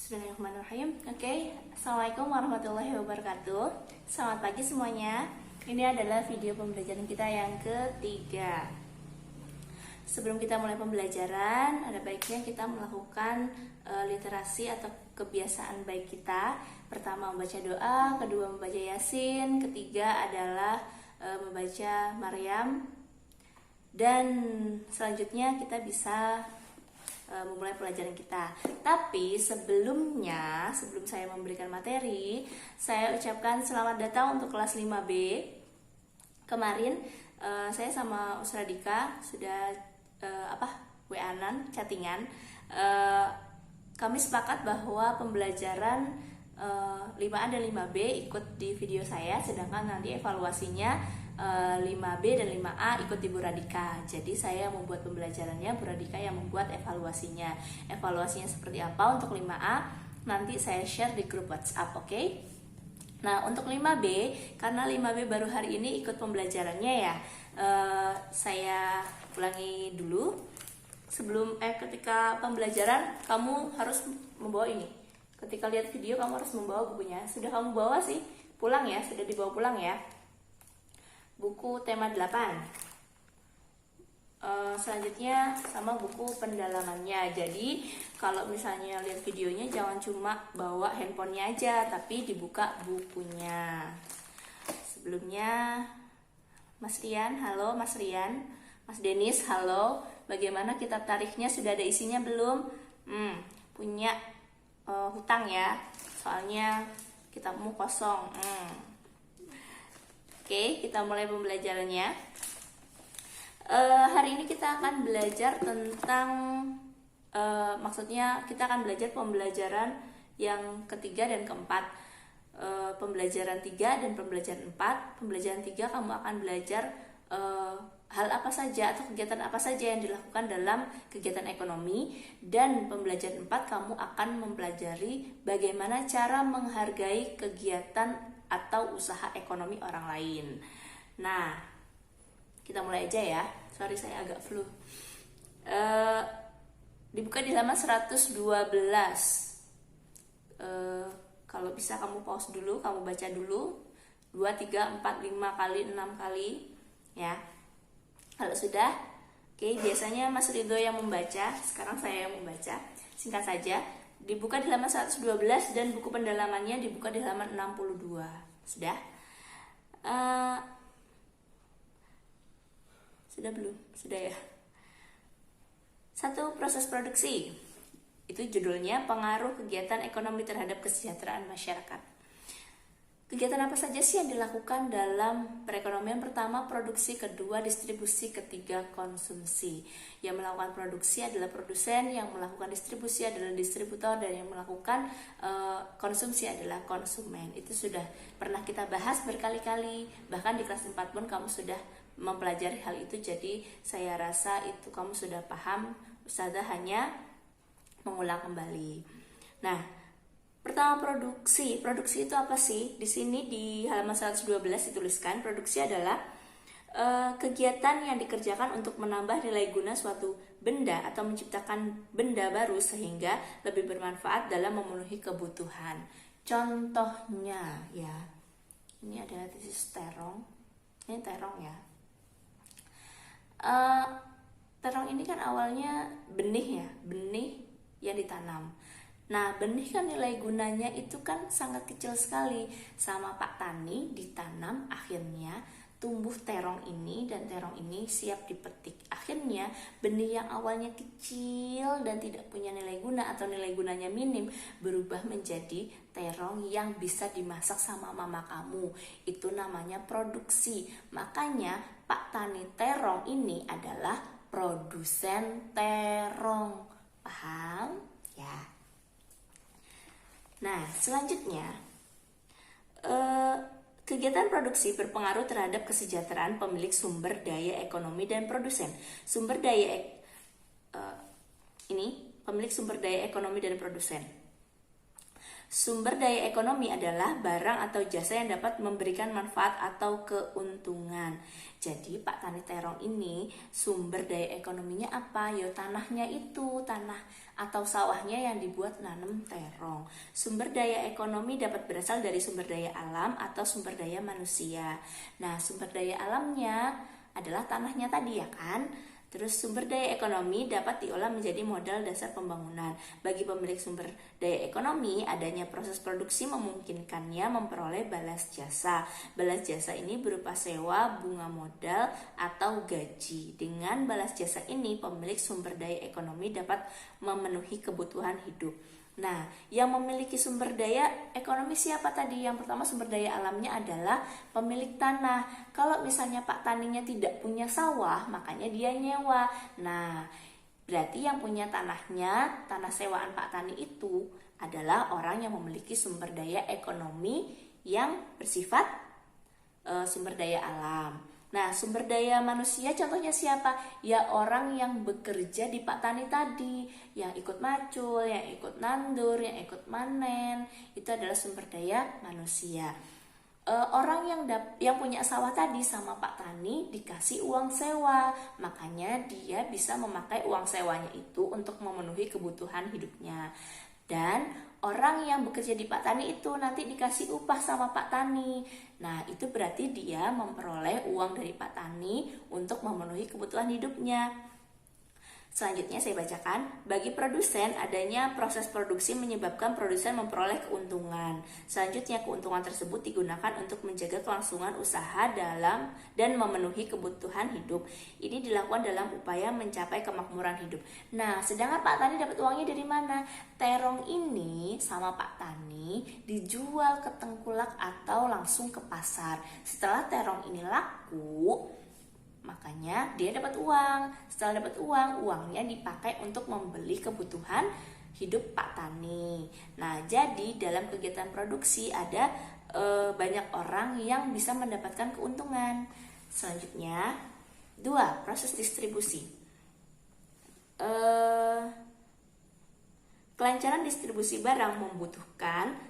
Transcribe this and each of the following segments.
Bismillahirrahmanirrahim. Assalamualaikum warahmatullahi wabarakatuh. Selamat pagi semuanya. Ini adalah video pembelajaran kita yang ketiga. Sebelum kita mulai pembelajaran, ada baiknya kita melakukan literasi atau kebiasaan baik kita. Pertama membaca doa, kedua membaca Yasin, ketiga adalah membaca Maryam. Dan selanjutnya kita bisa memulai pelajaran kita. Tapi sebelum saya memberikan materi, saya ucapkan selamat datang untuk kelas 5B. Kemarin saya sama Usra Dika sudah WA-an, chattingan. Kami sepakat bahwa pembelajaran 5A dan 5B ikut di video saya, sedangkan nanti evaluasinya 5B dan 5A ikut di Bu Radika. Jadi saya membuat pembelajarannya, Bu Radika yang membuat evaluasinya. Evaluasinya seperti apa untuk 5A nanti saya share di grup WhatsApp, oke? Nah, untuk 5B, karena 5B baru hari ini ikut pembelajarannya ya, saya ulangi dulu. Ketika pembelajaran kamu harus membawa ini. Ketika lihat video kamu harus membawa bukunya. Sudah kamu bawa sih? Pulang ya, sudah dibawa pulang ya. Buku tema 8. Selanjutnya sama buku pendalamannya. Jadi kalau misalnya lihat videonya jangan cuma bawa handphonenya aja, tapi dibuka bukunya. Sebelumnya Mas Rian, halo Mas Rian. Mas Denis, halo. Bagaimana kitab tarikhnya, sudah ada isinya belum? Punya hutang ya, soalnya kitabmu kosong. Oke, kita mulai pembelajarannya. Hari ini kita akan belajar tentang, maksudnya kita akan belajar pembelajaran yang ketiga dan keempat. Pembelajaran 3 dan pembelajaran 4. Pembelajaran 3 kamu akan belajar hal apa saja atau kegiatan apa saja yang dilakukan dalam kegiatan ekonomi. Dan pembelajaran 4 kamu akan mempelajari bagaimana cara menghargai kegiatan atau usaha ekonomi orang lain. Nah, kita mulai aja ya. Sorry saya agak flu. Dibuka di halaman 112. Kalau bisa kamu pause dulu, kamu baca dulu 2, 3, 4, 5 kali, 6 kali ya. Kalau sudah, oke, biasanya Mas Ridho yang membaca, sekarang saya yang membaca. Singkat saja. Dibuka di halaman 112 dan buku pendalamannya dibuka di halaman 62. Sudah? Sudah belum? Sudah ya? 1. Proses produksi. Itu judulnya, pengaruh kegiatan ekonomi terhadap kesejahteraan masyarakat. Kegiatan apa saja sih yang dilakukan dalam perekonomian? Pertama, produksi. Kedua, distribusi. Ketiga, konsumsi. Yang melakukan produksi adalah produsen, yang melakukan distribusi adalah distributor, dan yang melakukan konsumsi adalah konsumen. Itu sudah pernah kita bahas berkali-kali, bahkan di kelas 4 pun kamu sudah mempelajari hal itu. Jadi saya rasa itu kamu sudah paham, Ustazah hanya mengulang kembali. Nah, pertama, produksi. Produksi itu apa sih? Di sini di halaman 112 dituliskan, produksi adalah kegiatan yang dikerjakan untuk menambah nilai guna suatu benda atau menciptakan benda baru sehingga lebih bermanfaat dalam memenuhi kebutuhan. Contohnya ya, ini ada tesis terong. Ini terong ya. Terong ini kan awalnya benih ya, benih yang ditanam. Nah, benih kan nilai gunanya itu kan sangat kecil sekali. Sama Pak Tani ditanam, akhirnya tumbuh terong ini, dan terong ini siap dipetik. Akhirnya benih yang awalnya kecil dan tidak punya nilai guna atau nilai gunanya minim berubah menjadi terong yang bisa dimasak sama mama kamu. Itu namanya produksi. Makanya Pak Tani terong ini adalah produsen terong. Paham? Ya. Nah, selanjutnya, kegiatan produksi berpengaruh terhadap kesejahteraan pemilik sumber daya ekonomi dan produsen. Sumber daya ini pemilik sumber daya ekonomi dan produsen. Sumber daya ekonomi adalah barang atau jasa yang dapat memberikan manfaat atau keuntungan. Jadi Pak Tani Terong ini sumber daya ekonominya apa? Ya tanahnya itu, tanah atau sawahnya yang dibuat nanam terong. Sumber daya ekonomi dapat berasal dari sumber daya alam atau sumber daya manusia. Nah, sumber daya alamnya adalah tanahnya tadi ya kan? Terus sumber daya ekonomi dapat diolah menjadi modal dasar pembangunan. Bagi pemilik sumber daya ekonomi, adanya proses produksi memungkinkannya memperoleh balas jasa. Balas jasa ini berupa sewa, bunga modal, atau gaji. Dengan balas jasa ini, pemilik sumber daya ekonomi dapat memenuhi kebutuhan hidup. Nah, yang memiliki sumber daya ekonomi siapa tadi? Yang pertama sumber daya alamnya adalah pemilik tanah. Kalau misalnya Pak Taninya tidak punya sawah, makanya dia nyewa. Nah, berarti yang punya tanahnya, tanah sewaan Pak Tani itu adalah orang yang memiliki sumber daya ekonomi yang bersifat sumber daya alam. Nah, sumber daya manusia contohnya siapa? Ya orang yang bekerja di Pak Tani tadi, yang ikut macul, yang ikut nandur, yang ikut manen, itu adalah sumber daya manusia. Orang yang punya sawah tadi sama Pak Tani dikasih uang sewa, makanya dia bisa memakai uang sewanya itu untuk memenuhi kebutuhan hidupnya. Dan orang yang bekerja di Pak Tani itu nanti dikasih upah sama Pak Tani. Nah, itu berarti dia memperoleh uang dari Pak Tani untuk memenuhi kebutuhan hidupnya. Selanjutnya saya bacakan, bagi produsen adanya proses produksi menyebabkan produsen memperoleh keuntungan. Selanjutnya keuntungan tersebut digunakan untuk menjaga kelangsungan usaha dalam dan memenuhi kebutuhan hidup. Ini dilakukan dalam upaya mencapai kemakmuran hidup. Nah, sedangkan Pak Tani dapat uangnya dari mana? Terong ini sama Pak Tani dijual ke tengkulak atau langsung ke pasar. Setelah terong ini laku, makanya dia dapat uang. Setelah dapat uang, uangnya dipakai untuk membeli kebutuhan hidup Pak Tani. Nah, jadi dalam kegiatan produksi ada banyak orang yang bisa mendapatkan keuntungan. Selanjutnya, 2. Proses distribusi. Kelancaran distribusi barang membutuhkan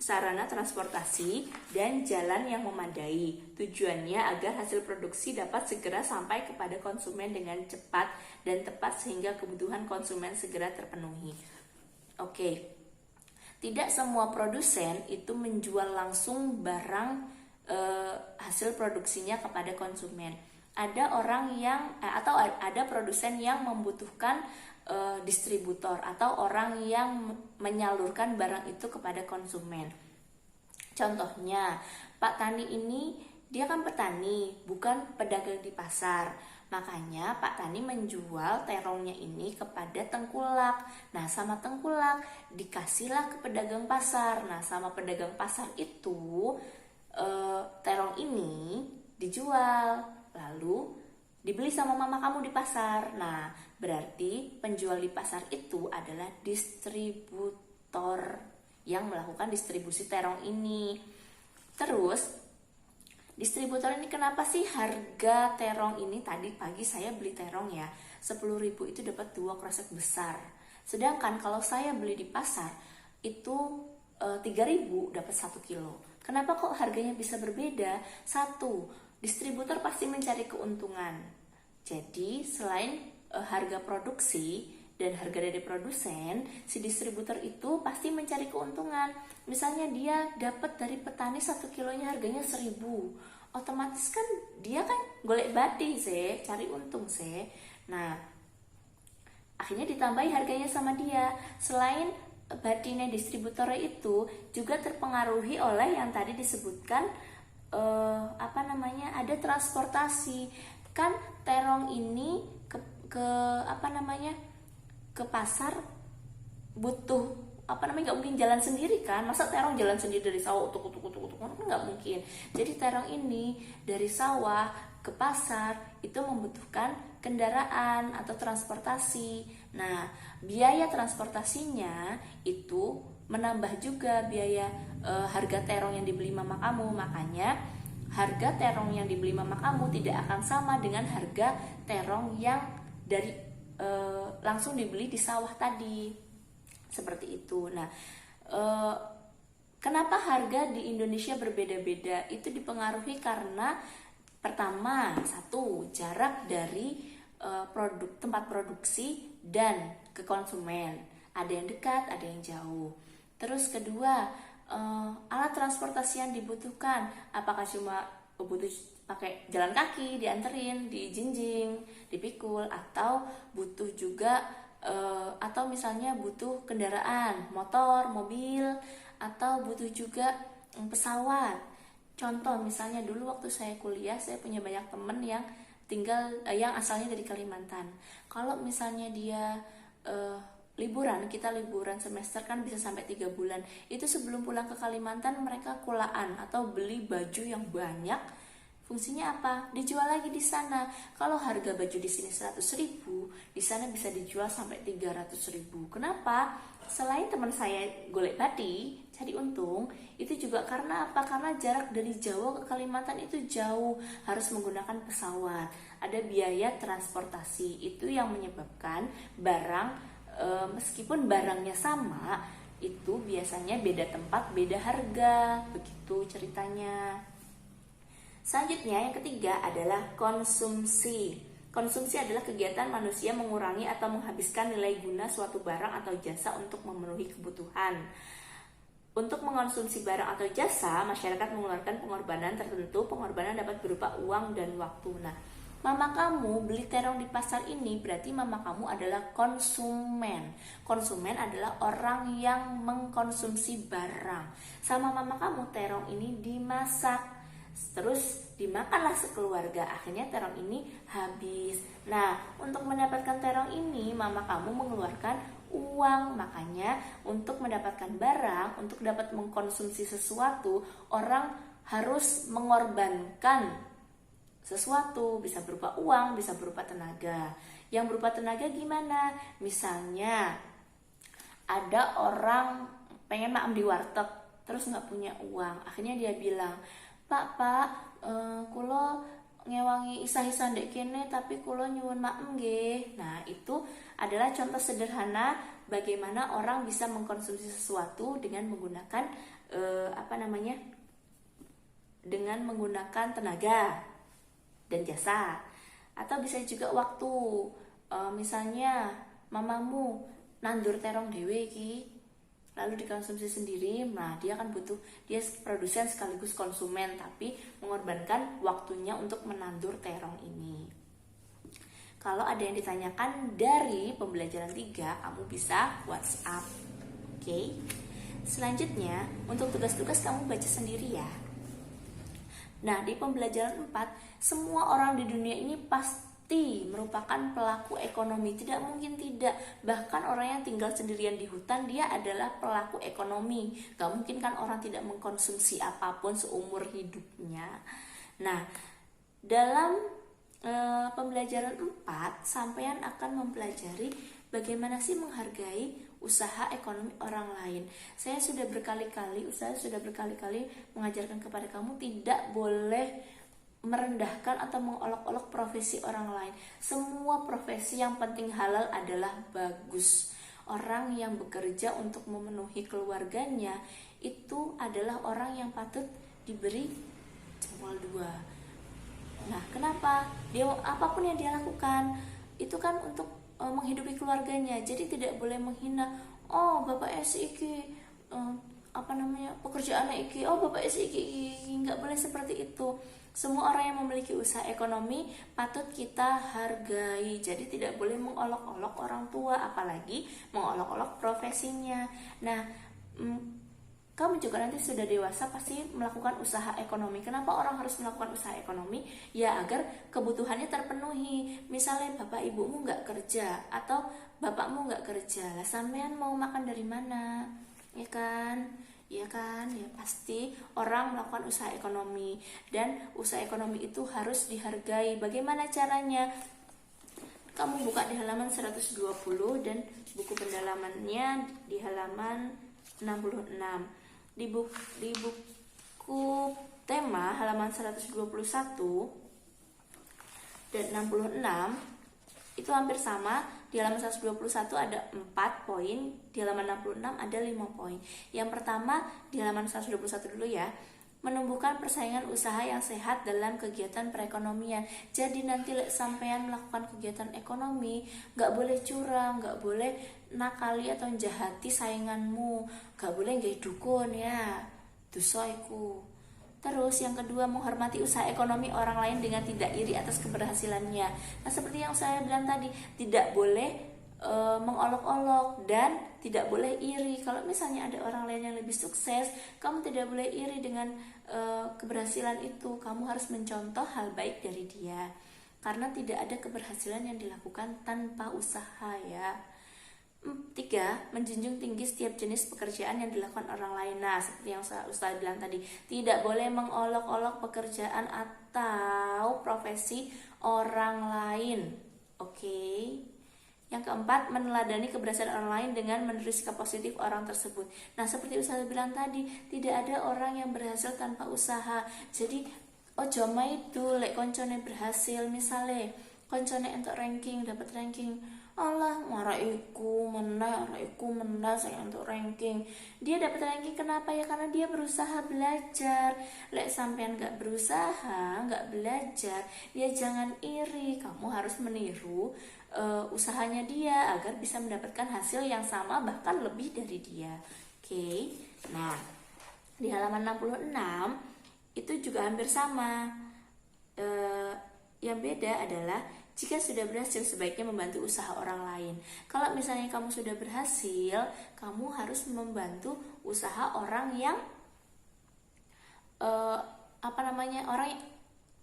sarana transportasi dan jalan yang memadai. Tujuannya agar hasil produksi dapat segera sampai kepada konsumen dengan cepat dan tepat sehingga kebutuhan konsumen segera terpenuhi. Oke. Tidak semua produsen itu menjual langsung barang hasil produksinya kepada konsumen. Ada orang yang atau ada produsen yang membutuhkan distributor atau orang yang menyalurkan barang itu kepada konsumen. Contohnya, Pak Tani ini dia kan petani, bukan pedagang di pasar. Makanya Pak Tani menjual terongnya ini kepada tengkulak. Nah, sama tengkulak dikasihlah ke pedagang pasar. Nah, sama pedagang pasar itu terong ini dijual, lalu dibeli sama mama kamu di pasar. Nah, berarti penjual di pasar itu adalah distributor yang melakukan distribusi terong ini. Terus, distributor ini kenapa sih harga terong ini? Tadi pagi saya beli terong ya, 10.000 itu dapat 2 kresek besar. Sedangkan kalau saya beli di pasar itu 3.000 dapat 1 kilo. Kenapa kok harganya bisa berbeda? 1, distributor pasti mencari keuntungan. Jadi selain harga produksi dan harga dari produsen, si distributor itu pasti mencari keuntungan. Misalnya dia dapat dari petani 1 kilonya harganya 1.000, otomatis kan dia kan golek bati sih, cari untung sih. Nah, akhirnya ditambahi harganya sama dia. Selain batinya distributor itu juga terpengaruhi oleh yang tadi disebutkan ada transportasi. Kan terong ini ke pasar butuh nggak mungkin jalan sendiri kan. Masa terong jalan sendiri dari sawah utuk nggak mungkin. Jadi terong ini dari sawah ke pasar itu membutuhkan kendaraan atau transportasi. Nah, biaya transportasinya itu menambah juga biaya harga terong yang dibeli mama kamu. Makanya harga terong yang dibeli mama kamu tidak akan sama dengan harga terong yang dari langsung dibeli di sawah tadi. Seperti itu. Nah, kenapa harga di Indonesia berbeda-beda? Itu dipengaruhi karena pertama, satu, jarak dari tempat produksi dan ke konsumen. Ada yang dekat, ada yang jauh. Terus kedua, alat transportasi yang dibutuhkan. Apakah cuma butuh pakai jalan kaki, dianterin, dijinjing, dipikul, atau butuh juga atau misalnya butuh kendaraan, motor, mobil, atau butuh juga pesawat. Contoh misalnya dulu waktu saya kuliah, saya punya banyak temen yang tinggal yang asalnya dari Kalimantan. Kalau misalnya dia liburan, kita liburan semester kan bisa sampai 3 bulan. Itu sebelum pulang ke Kalimantan mereka kulaan atau beli baju yang banyak. Fungsinya apa? Dijual lagi di sana. Kalau harga baju di sini 100.000, di sana bisa dijual sampai 300.000. Kenapa? Selain teman saya golek bati, cari untung, itu juga karena apa? Karena jarak dari Jawa ke Kalimantan itu jauh, harus menggunakan pesawat. Ada biaya transportasi, itu yang menyebabkan barang meskipun barangnya sama, itu biasanya beda tempat, beda harga, begitu ceritanya. Selanjutnya yang ketiga adalah konsumsi. Konsumsi adalah kegiatan manusia mengurangi atau menghabiskan nilai guna suatu barang atau jasa untuk memenuhi kebutuhan. Untuk mengonsumsi barang atau jasa, masyarakat mengeluarkan pengorbanan tertentu. Pengorbanan dapat berupa uang dan waktu. Nah, mama kamu beli terong di pasar ini berarti mama kamu adalah konsumen. Konsumen adalah orang yang mengkonsumsi barang. Sama mama kamu terong ini dimasak, terus dimakanlah sekeluarga, akhirnya terong ini habis. Nah, untuk mendapatkan terong ini mama kamu mengeluarkan uang. Makanya untuk mendapatkan barang, untuk dapat mengkonsumsi sesuatu, orang harus mengorbankan sesuatu. Bisa berupa uang, bisa berupa tenaga. Yang berupa tenaga gimana? Misalnya ada orang pengen makan di warteg, terus gak punya uang, akhirnya dia bilang, Pak, kulo ngewangi isah-isah ndek kene tapi kulo nyuwun maem nggih. Nah, itu adalah contoh sederhana bagaimana orang bisa mengkonsumsi sesuatu dengan menggunakan dengan menggunakan tenaga dan jasa. Atau bisa juga waktu. Misalnya mamamu nandur terong dhewe iki, lalu dikonsumsi sendiri. Nah, dia produsen sekaligus konsumen, tapi mengorbankan waktunya untuk menandur terong ini. Kalau ada yang ditanyakan dari pembelajaran 3, kamu bisa WhatsApp. Oke. Selanjutnya, untuk tugas-tugas kamu baca sendiri ya. Nah, di pembelajaran 4, semua orang di dunia ini pasti merupakan pelaku ekonomi. Tidak mungkin tidak. Bahkan orang yang tinggal sendirian di hutan, dia adalah pelaku ekonomi. Gak mungkin kan orang tidak mengkonsumsi apapun seumur hidupnya. Nah, dalam pembelajaran 4, sampean akan mempelajari bagaimana sih menghargai usaha ekonomi orang lain. Saya sudah berkali-kali mengajarkan kepada kamu tidak boleh merendahkan atau mengolok-olok profesi orang lain. Semua profesi yang penting halal adalah bagus. Orang yang bekerja untuk memenuhi keluarganya itu adalah orang yang patut diberi jempol 2. Nah, kenapa? Apapun yang dia lakukan itu kan untuk menghidupi keluarganya. Jadi tidak boleh menghina. Oh, bapak iki pekerjaannya iki. Oh, bapak iki. Nggak boleh seperti itu. Semua orang yang memiliki usaha ekonomi patut kita hargai. Jadi tidak boleh mengolok-olok orang tua, apalagi mengolok-olok profesinya. Nah, kamu juga nanti sudah dewasa pasti melakukan usaha ekonomi. Kenapa orang harus melakukan usaha ekonomi? Ya agar kebutuhannya terpenuhi. Misalnya bapak ibumu nggak kerja atau bapakmu nggak kerja, lah sampean mau makan dari mana? Ya kan? Ya pasti orang melakukan usaha ekonomi, dan usaha ekonomi itu harus dihargai. Bagaimana caranya? Kamu buka di halaman 120 dan buku pendalamannya di halaman 66. Di buku tema halaman 121 dan 66 itu hampir sama, di halaman 121 ada 4 poin, di halaman 66 ada 5 poin. Yang pertama di halaman 121 dulu ya. Menumbuhkan persaingan usaha yang sehat dalam kegiatan perekonomian. Jadi nanti sampean melakukan kegiatan ekonomi, gak boleh curang, gak boleh nakali atau jahati sainganmu, gak boleh gak dukun ya, dosa iku. Terus yang kedua, menghormati usaha ekonomi orang lain dengan tidak iri atas keberhasilannya. Nah seperti yang saya bilang tadi, tidak boleh mengolok-olok dan tidak boleh iri. Kalau misalnya ada orang lain yang lebih sukses, kamu tidak boleh iri dengan keberhasilan itu. Kamu harus mencontoh hal baik dari dia, karena tidak ada keberhasilan yang dilakukan tanpa usaha ya. 3. Menjunjung tinggi setiap jenis pekerjaan yang dilakukan orang lain. Nah seperti yang Ustaz bilang tadi, tidak boleh mengolok-olok pekerjaan atau profesi orang lain. Oke. Yang keempat, meneladani keberhasilan orang lain dengan meniru sikap positif orang tersebut. Nah seperti Ustaz bilang tadi, tidak ada orang yang berhasil tanpa usaha. Jadi ojo itu lek koncone berhasil, misalnya koncone untuk ranking, dapat ranking, Allah maraiku menang saya untuk ranking. Dia dapat ranking kenapa ya? Karena dia berusaha belajar. Lek sampean gak berusaha, gak belajar, ya jangan iri. Kamu harus meniru usahanya dia agar bisa mendapatkan hasil yang sama bahkan lebih dari dia. Oke. Nah, di halaman 66 itu juga hampir sama. Yang beda adalah jika sudah berhasil sebaiknya membantu usaha orang lain. Kalau misalnya kamu sudah berhasil, kamu harus membantu usaha orang yang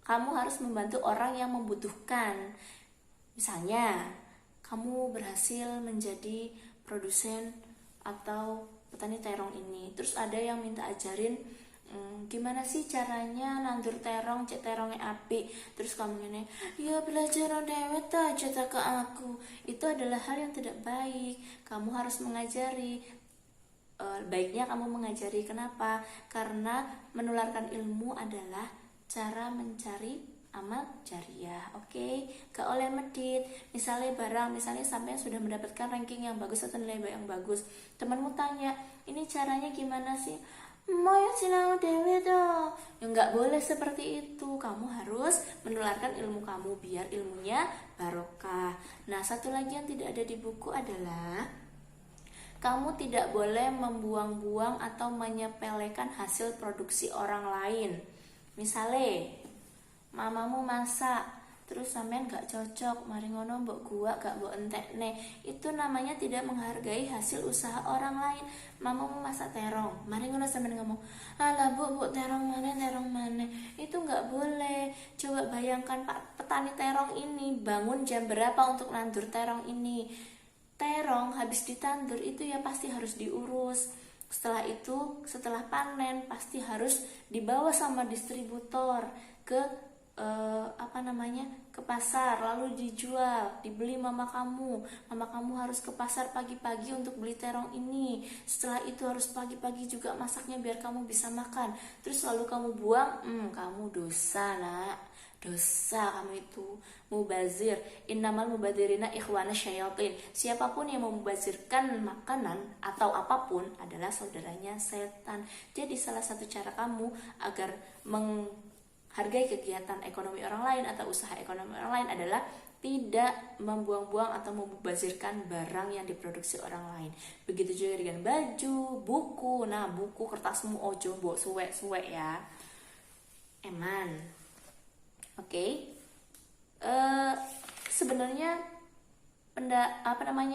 kamu harus membantu orang yang membutuhkan. Misalnya, kamu berhasil menjadi produsen atau petani terong ini. Terus ada yang minta ajarin gimana sih caranya nandur terong, cek terongnya api. Terus kamu gini, ya belajar dewet aja ke aku. Itu adalah hal yang tidak baik. Kamu harus mengajari. Baiknya kamu mengajari. Kenapa? Karena menularkan ilmu adalah cara mencari amal jariah. Oke. Gak oleh medit. Misalnya sampai sudah mendapatkan ranking yang bagus atau nilai yang bagus, temanmu tanya, ini caranya gimana sih? Mau ya sinau dewe toh. Ya nggak boleh seperti itu. Kamu harus menularkan ilmu kamu biar ilmunya barokah. Nah satu lagi yang tidak ada di buku adalah kamu tidak boleh membuang-buang atau menyepelekan hasil produksi orang lain. Misalnya mamamu masak, terus sampean gak cocok, mari ngono mbok gua gak mbok entekne, itu namanya tidak menghargai hasil usaha orang lain. Mamamu masak terong, mari ngono sampean ngomong, alah bu terong mana, itu gak boleh. Coba bayangkan Pak petani terong ini bangun jam berapa untuk nandur terong ini. Terong habis ditandur itu ya pasti harus diurus. Setelah itu, setelah panen pasti harus dibawa sama distributor ke ke pasar, lalu dijual, dibeli mama kamu harus ke pasar pagi-pagi untuk beli terong ini. Setelah itu harus pagi-pagi juga masaknya biar kamu bisa makan. Terus lalu kamu buang, kamu dosa nak, dosa kamu itu mubazir. Innamal mubadzirina ikhwana syayatin. Siapapun yang membazirkan makanan atau apapun adalah saudaranya setan. Jadi salah satu cara kamu agar menghargai kegiatan ekonomi orang lain atau usaha ekonomi orang lain adalah tidak membuang-buang atau membazirkan barang yang diproduksi orang lain. Begitu juga dengan baju, buku. Nah, buku kertasmu ojo mbok suwek-suwek ya. Eman. Oke. Sebenarnya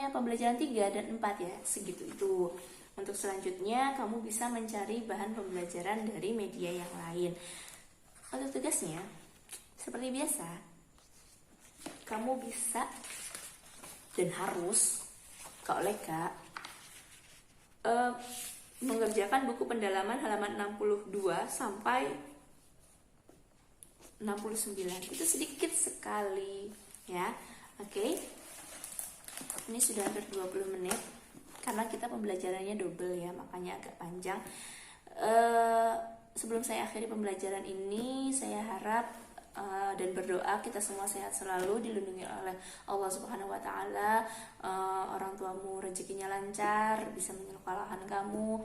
pembelajaran 3 dan 4 ya, segitu itu. Untuk selanjutnya kamu bisa mencari bahan pembelajaran dari media yang lain. Untuk tugasnya, seperti biasa, kamu bisa dan harus, mengerjakan buku pendalaman halaman 62 sampai 69. Itu sedikit sekali, ya. Oke. Ini sudah hampir 20 menit karena kita pembelajarannya double ya, makanya agak panjang. Sebelum saya akhiri pembelajaran ini, saya harap dan berdoa kita semua sehat selalu, dilindungi oleh Allah Subhanahu wa taala, orang tuamu rezekinya lancar, bisa menyekolahkan kamu,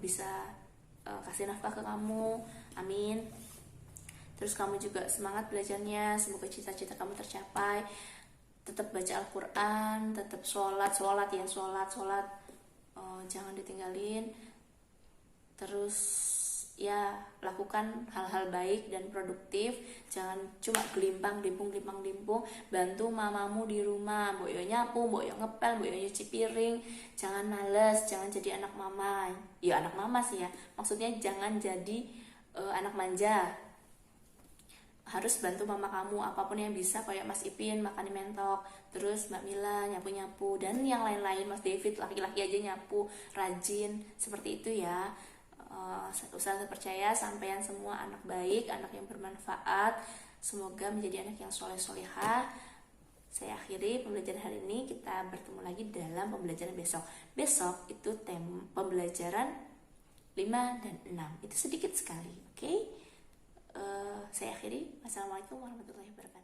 bisa kasih nafkah ke kamu, amin. Terus kamu juga semangat belajarnya, semoga cita-cita kamu tercapai. Tetap baca Al-Quran, tetap sholat, jangan ditinggalin. Terus ya lakukan hal-hal baik dan produktif, jangan cuma gelimpang-gelimpung, bantu mamamu di rumah, mbok yo nyapu, mbok yo ngepel, mbok yo nyuci piring, jangan males, jangan jadi anak mama. Ya anak mama sih ya, maksudnya jangan jadi anak manja, harus bantu mama kamu apapun yang bisa, kayak Mas Ipin makan di mentok, terus Mbak Mila nyapu-nyapu, dan yang lain-lain, Mas David laki-laki aja nyapu rajin, seperti itu ya. Saya percaya sampean semua anak baik, anak yang bermanfaat, semoga menjadi anak yang soleh-solehah. Saya akhiri pembelajaran hari ini, kita bertemu lagi dalam pembelajaran besok itu pembelajaran 5 dan 6, itu sedikit sekali, oke? Saya akhiri. Wassalamualaikum warahmatullahi wabarakatuh.